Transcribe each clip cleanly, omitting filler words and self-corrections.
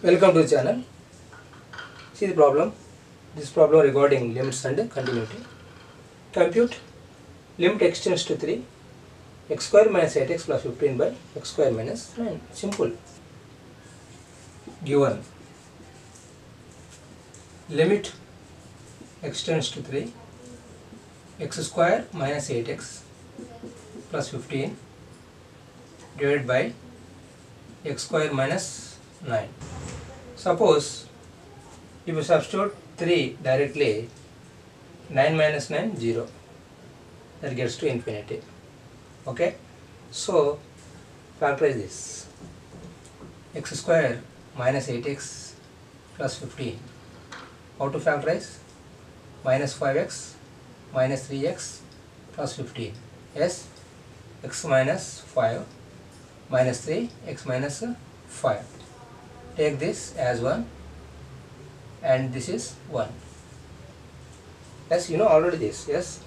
Welcome to the channel. See the problem. This problem regarding limits and continuity. Compute limit x tends to 3 x square minus 8x plus 15 by x square minus 9. Simple. Given limit x tends to 3 x square minus 8x plus 15 divided by x square minus 9. Suppose if you substitute 3 directly, 9 minus 9, 0. That gets to infinity. Okay? So, factorize this. X square minus 8x plus 15. How to factorize? Minus 5x minus 3x plus 15. Yes? X minus 5 minus 3, x minus 5. Take this as 1 and this is 1. Yes, you know already this. Yes?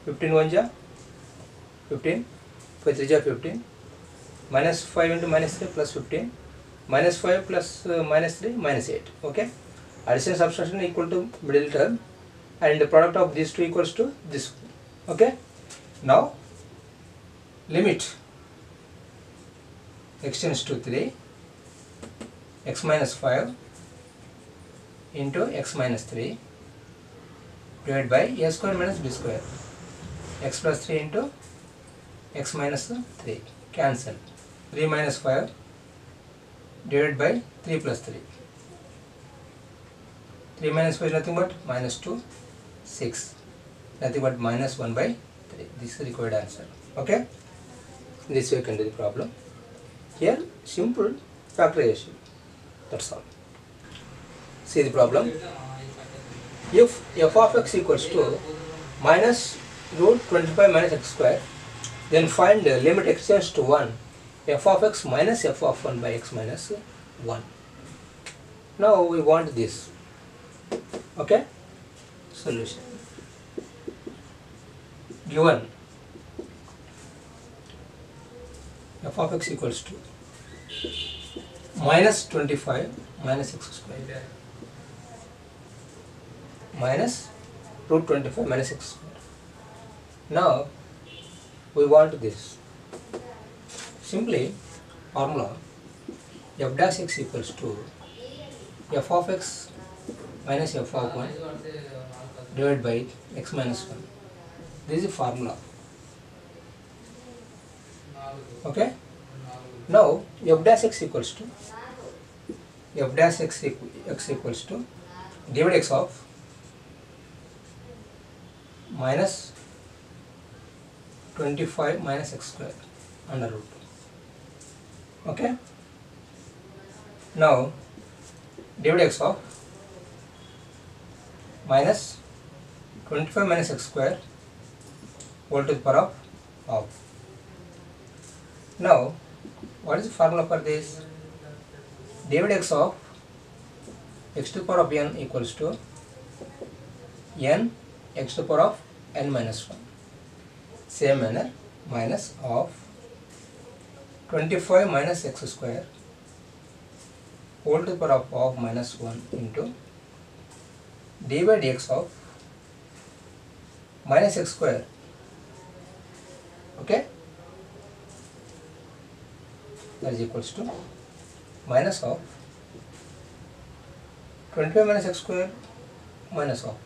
15 1 ja 15, 5 3 ja 15, minus 5 into minus 3 plus 15, minus 5 plus minus 3 minus 8. Okay? Addition subtraction equal to middle term and the product of these two equals to this. Okay? Now limit x tends to 3 x minus 5 into x minus 3 divided by a square minus b square, x plus 3 into x minus 3, cancel, 3 minus 5 divided by 3 plus 3, 3 minus 5 is nothing but minus 2, 6, nothing but minus 1 by 3. This is the required answer. Okay? This way you can do the problem. Here simple factorization. That's all. See the problem. If f of x equals to minus root 25 minus x square, then find the limit x tends to 1 f of x minus f of 1 by x minus 1. Now we want this. Okay? Solution. Given f of x equals to minus 25 minus x square minus root 25 minus x square. Now we want this. Simply formula f dash x equals to f of x minus f of 1 divided by x minus 1. This is the formula. Okay? Now f dash x equals to f dash x equals to divide x of minus 25 minus x square under root. Okay? Now divide x of minus 25 minus x square whole to the power of half. Now what is the formula for this? Divide x of x to the power of n equals to n x to the power of n minus 1. Same manner, minus of 25 minus x square whole to the power of half minus 1 into divide x of minus x square. Okay? That is equals to minus of 25 minus x square minus of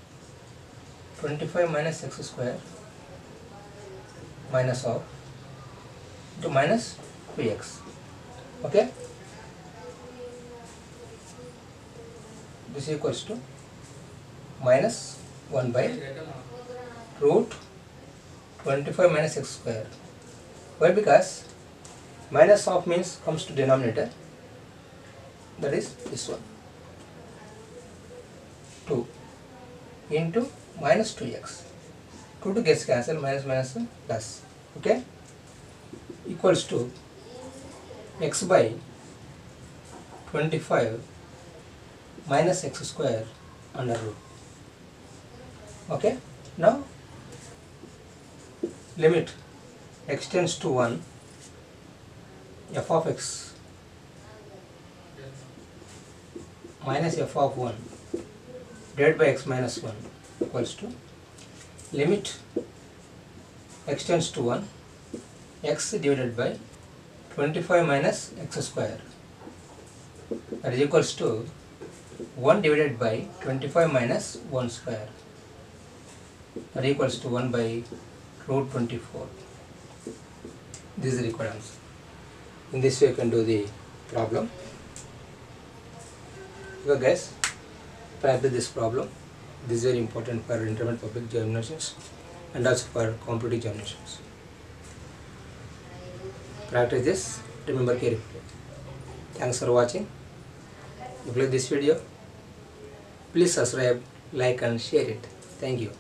25 minus x square minus of to minus 2x. Okay? This equals to minus 1 by root 25 minus x square. Why? Because minus of means comes to denominator, that is this one, 2 into minus 2x, 2 gets cancelled, minus minus plus. Okay? Equals to x by 25 minus x square under root. Okay? Now limit x tends to 1 f of x minus f of 1 divided by x minus 1 equals to limit x tends to 1 x divided by 25 minus x square, that is equals to 1 divided by 25 minus 1 square, that equals to 1 by root 24. This is the required answer. In this way you can do the problem. Okay guys, practice this problem. This is very important for intermediate public examinations and also for competitive examinations. Practice this, remember carefully. Thanks for watching. If you like this video, please subscribe, like and share it. Thank you.